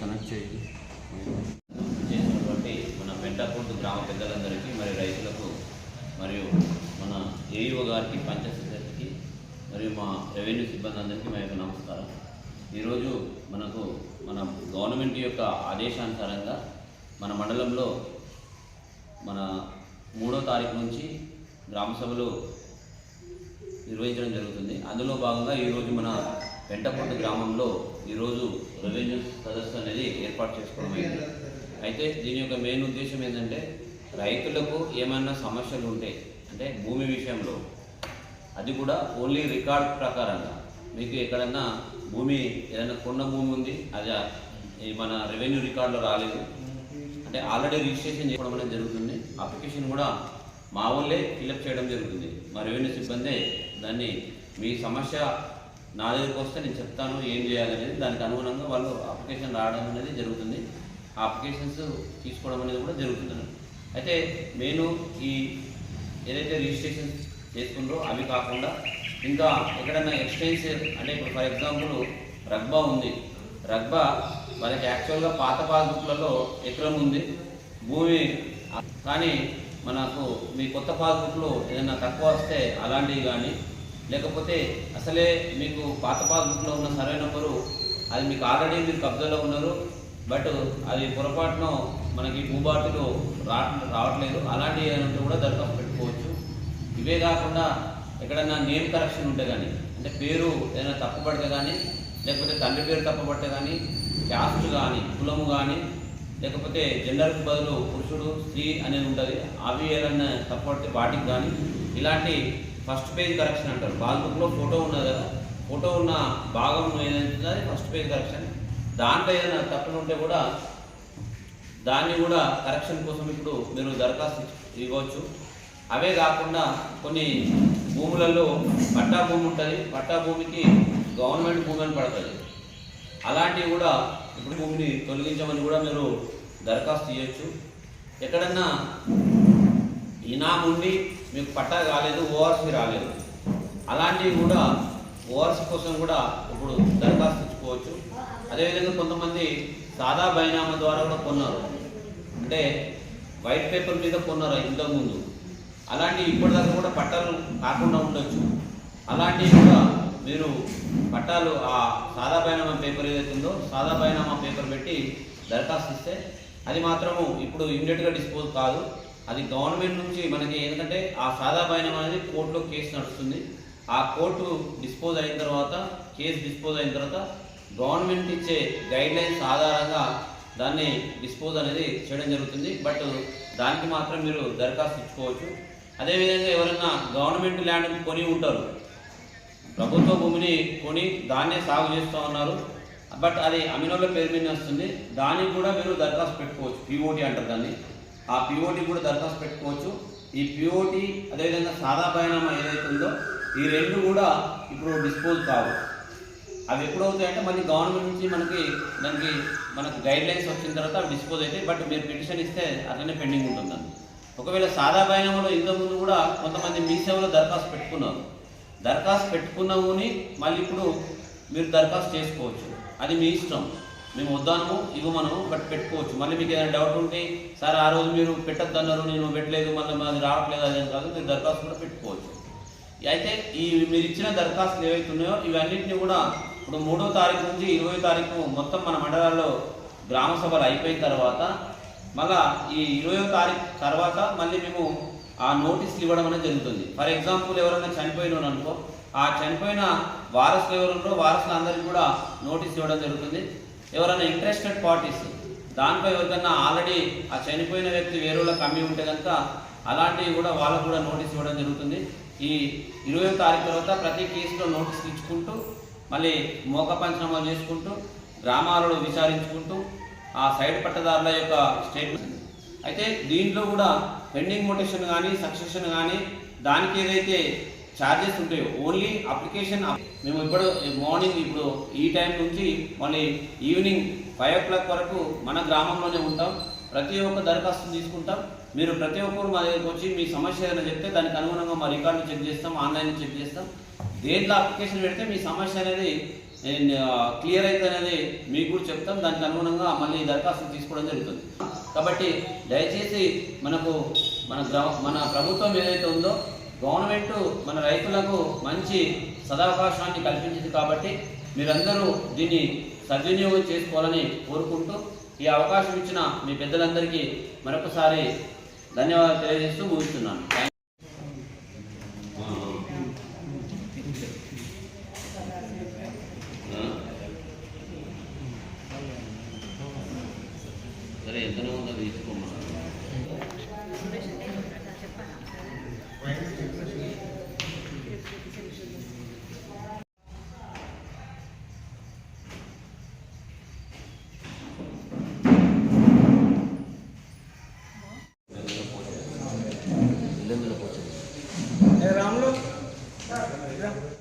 Connect చేసినటువంటి మన పెంటాపూర్తి గ్రామ పెద్దలందరికీ మరి రైతులకు మరియు మన ఏఈఓ గారికి పంచాయత్ సెక్రటరీకి మరియు మా రెవెన్యూ సిబ్బంది అందరికీ మా యొక్క నమస్కారం. ఈరోజు మనకు మన గవర్నమెంట్ యొక్క ఆదేశానుసారంగా మన మండలంలో మన 3వ తారీఖు నుంచి గ్రామ సభలు నిర్వహించడం జరుగుతుంది. అందులో భాగంగా ఈరోజు మన పెంటపూర్తి గ్రామంలో ఈరోజు రెవెన్యూ సదస్సు అనేది ఏర్పాటు చేసుకోవడం అయింది. అయితే దీని యొక్క మెయిన్ ఉద్దేశం ఏంటంటే రైతులకు ఏమైనా సమస్యలు ఉంటే అంటే భూమి విషయంలో అది కూడా ఓన్లీ రికార్డ్ ప్రకారంగా మీకు ఎక్కడన్నా భూమి ఏదైనా కొన్న భూమి ఉంది అది మన రెవెన్యూ రికార్డులో రాలేదు అంటే ఆల్రెడీ రిజిస్ట్రేషన్ చేసుకోవడం అనేది జరుగుతుంది. అప్లికేషన్ కూడా మా వాళ్ళే ఫిల్అప్ చేయడం జరుగుతుంది. మా రెవెన్యూ సిబ్బంది దాన్ని మీ సమస్య నా దగ్గరికి వస్తే నేను చెప్తాను ఏం చేయాలనేది దానికి అనుగుణంగా వాళ్ళు అప్లికేషన్ రావడం అనేది జరుగుతుంది. ఆ అప్లికేషన్స్ తీసుకోవడం అనేది కూడా జరుగుతుంది. అయితే నేను ఈ ఏదైతే రిజిస్ట్రేషన్ చేసుకుందో అవి కాకుండా ఇంకా ఎక్కడన్నా ఎక్స్టెన్సివ్ అంటే ఇప్పుడు ఫర్ ఎగ్జాంపుల్ రగ్బా ఉంది. రగ్బా వాళ్ళకి యాక్చువల్గా పాత పాస్బుక్లలో ఎకరం ఉంది భూమి, కానీ మనకు మీ కొత్త పాస్బుక్లో ఏదైనా తక్కువ వస్తే అలాంటివి కానీ లేకపోతే అసలే మీకు పాత పాస్బుక్లో ఉన్న సర్వే నెంబరు అది మీకు ఆల్రెడీ మీరు కబ్జాలో ఉన్నారు బట్ అది పొరపాటున మనకి భూబాటులో రావట్లేదు అలాంటివి ఏదంటే కూడా దరఖాస్తు పెట్టుకోవచ్చు. ఇవే కాకుండా ఎక్కడైనా నేమ్ కరెక్షన్ ఉంటే కానీ అంటే పేరు ఏదైనా తప్పుపడితే కానీ లేకపోతే తండ్రి పేరు తప్పుపడితే కానీ క్యాస్ట్ కానీ కులము కానీ లేకపోతే జెండర్కి బదులు పురుషుడు స్త్రీ అనేది ఉంటుంది అవి ఏదైనా తప్పుపడితే వాటికి కానీ ఇలాంటి ఫస్ట్ పేజ్ కరెక్షన్ అంటారు. పాస్బుక్లో ఫోటో ఉన్నది కదా ఫోటో ఉన్న భాగం ఏదైతే అది ఫస్ట్ పేజ్ కరెక్షన్. దాంట్లో ఏదైనా తప్పులు ఉంటే కూడా దాన్ని కూడా కరెక్షన్ కోసం ఇప్పుడు మీరు దరఖాస్తు ఇవ్వచ్చు. అవే కాకుండా కొన్ని భూములలో పట్టా భూమి ఉంటుంది, పట్టా భూమికి గవర్నమెంట్ భూమి అని పడుతుంది. అలాంటివి కూడా ఇప్పుడు భూమిని తొలగించమని కూడా మీరు దరఖాస్తు ఇవ్వచ్చు. ఎక్కడన్నా ఇనాం ఉండి మీకు పట్టా కాలేదు ఓఆర్సీ రాలేదు అలాంటివి కూడా ఓఆర్సీ కోసం కూడా ఇప్పుడు దరఖాస్తు ఇచ్చుకోవచ్చు. అదేవిధంగా కొంతమంది సాదా బైనామా ద్వారా కూడా కొన్నారు అంటే వైట్ పేపర్ మీద కొన్నారు ఇంతకుముందు అలాంటివి ఇప్పటిదాకా కూడా పట్టాలు కాకుండా ఉండొచ్చు. అలాంటివి కూడా మీరు పట్టాలు ఆ సాదా బైనామా పేపర్ ఏదైతే ఉందో సాదా బైనామా పేపర్ పెట్టి దరఖాస్తు ఇస్తే అది మాత్రము ఇప్పుడు ఇమ్మీడియట్గా డిస్పోజ్ కాదు. అది గవర్నమెంట్ నుంచి మనకి ఎందుకంటే ఆ సాదా బైనామా అనేది కోర్టులో కేసు నడుస్తుంది. ఆ కోర్టు డిస్పోజ్ అయిన తర్వాత కేసు డిస్పోజ్ అయిన తర్వాత గవర్నమెంట్ ఇచ్చే గైడ్లైన్స్ ఆధారంగా దాన్ని డిస్పోజ్ అనేది చేయడం జరుగుతుంది. బట్ దానికి మాత్రం మీరు దరఖాస్తు ఇచ్చుకోవచ్చు. అదేవిధంగా ఎవరైనా గవర్నమెంట్ ల్యాండ్ కొని ఉంటారు, ప్రభుత్వ భూమిని కొని దాన్నే సాగు చేస్తూ ఉన్నారు బట్ అది అమినోళ్ళ పేరు మీద వస్తుంది, దానికి కూడా మీరు దరఖాస్తు పెట్టుకోవచ్చు. పిఓటి అంటారు దాన్ని. ఆ పిఓటి కూడా దరఖాస్తు పెట్టుకోవచ్చు. ఈ పిఓటి అదేవిధంగా సాదా బైనామా ఏదైతే ఉందో ఈ రెండు కూడా ఇప్పుడు డిస్పోజ్ కావు. అవి ఎప్పుడవుతాయంటే మళ్ళీ గవర్నమెంట్ నుంచి మనకు గైడ్లైన్స్ వచ్చిన తర్వాత అవి డిస్పోజ్ అవుతాయి. బట్ మీరు పిటిషన్ ఇస్తే అట్లనే పెండింగ్ ఉంటుందండి. ఒకవేళ సాదా బైనామాలో ఇంతకుముందు కూడా కొంతమంది మీ సేవలో దరఖాస్తు పెట్టుకున్నారు. దరఖాస్తు పెట్టుకున్నామని మళ్ళీ ఇప్పుడు మీరు దరఖాస్తు చేసుకోవచ్చు. అది మీ ఇష్టం. మేము వద్దాము ఇవ్వమనము బట్ పెట్టుకోవచ్చు. మళ్ళీ మీకు ఏదైనా డౌట్ ఉంటే సార్ ఆ రోజు మీరు పెట్టద్దు అన్నారు నేను పెట్టలేదు మళ్ళీ మాది రావట్లేదు అదేం కాదు మీరు దరఖాస్తు కూడా పెట్టుకోవచ్చు. అయితే ఈ మీరు ఇచ్చిన దరఖాస్తులు ఏవైతే ఉన్నాయో ఇవన్నింటినీ కూడా ఇప్పుడు 3వ తారీఖు నుంచి 20వ తారీఖు మొత్తం మన మండలాల్లో గ్రామ సభలు అయిపోయిన తర్వాత మళ్ళా ఈ 20వ తారీఖు తర్వాత మళ్ళీ మేము ఆ నోటీసులు ఇవ్వడం అనేది జరుగుతుంది. ఫర్ ఎగ్జాంపుల్ ఎవరైనా చనిపోయిన అనుకో ఆ చనిపోయిన వారసులు ఎవరుందో వారసులందరికీ కూడా నోటీస్ ఇవ్వడం జరుగుతుంది. ఎవరైనా ఇంట్రెస్టెడ్ పార్టీస్ దాంట్లో ఎవరికన్నా ఆల్రెడీ ఆ చనిపోయిన వ్యక్తి వేరే వాళ్ళకి అమ్మి ఉంటే కనుక అలాంటివి కూడా వాళ్ళకు కూడా నోటీస్ ఇవ్వడం జరుగుతుంది. ఈ 20వ తారీఖు తర్వాత ప్రతి కేసులో నోటీసులు ఇచ్చుకుంటూ మళ్ళీ మోక పంచనామాలు చేసుకుంటూ గ్రామాలలో విచారించుకుంటూ ఆ సైడ్ పట్టదారుల యొక్క స్టేట్మెంట్. అయితే దీంట్లో కూడా పెండింగ్ మొటేషన్ కానీ సక్సెషన్ కానీ దానికి ఏదైతే ఛార్జెస్ ఉంటాయో ఓన్లీ అప్లికేషన్ మేము ఇప్పుడు మార్నింగ్ ఇప్పుడు ఈ టైం నుంచి మళ్ళీ ఈవినింగ్ 5 o'clock వరకు మన గ్రామంలోనే ఉంటాం. ప్రతి ఒక్క దరఖాస్తును తీసుకుంటాం. మీరు ప్రతి ఒక్కరు మా దగ్గరికి వచ్చి మీ సమస్య ఏదైనా చెప్తే దానికి అనుగుణంగా మా రికార్డుని చెక్ చేస్తాం, ఆన్లైన్ చెక్ చేస్తాం. దేంట్లో అప్లికేషన్ పెడితే మీ సమస్య అనేది క్లియర్ అయితే అనేది మీకు కూడా చెప్తాం. దానికి అనుగుణంగా మళ్ళీ దరఖాస్తు తీసుకోవడం జరుగుతుంది. కాబట్టి దయచేసి మన ప్రభుత్వం ఏదైతే ఉందో గవర్నమెంట్ మన రైతులకు మంచి సదవకాశాన్ని కల్పించింది. కాబట్టి మీరందరూ దీన్ని సద్వినియోగం చేసుకోవాలని కోరుకుంటూ ఈ అవకాశం ఇచ్చిన మీ పెద్దలందరికీ మరొకసారి ధన్యవాదాలు తెలియజేస్తూ ముగిస్తున్నాను. సరే, ఎంతనే ఉందో తీసుకోమన్నా.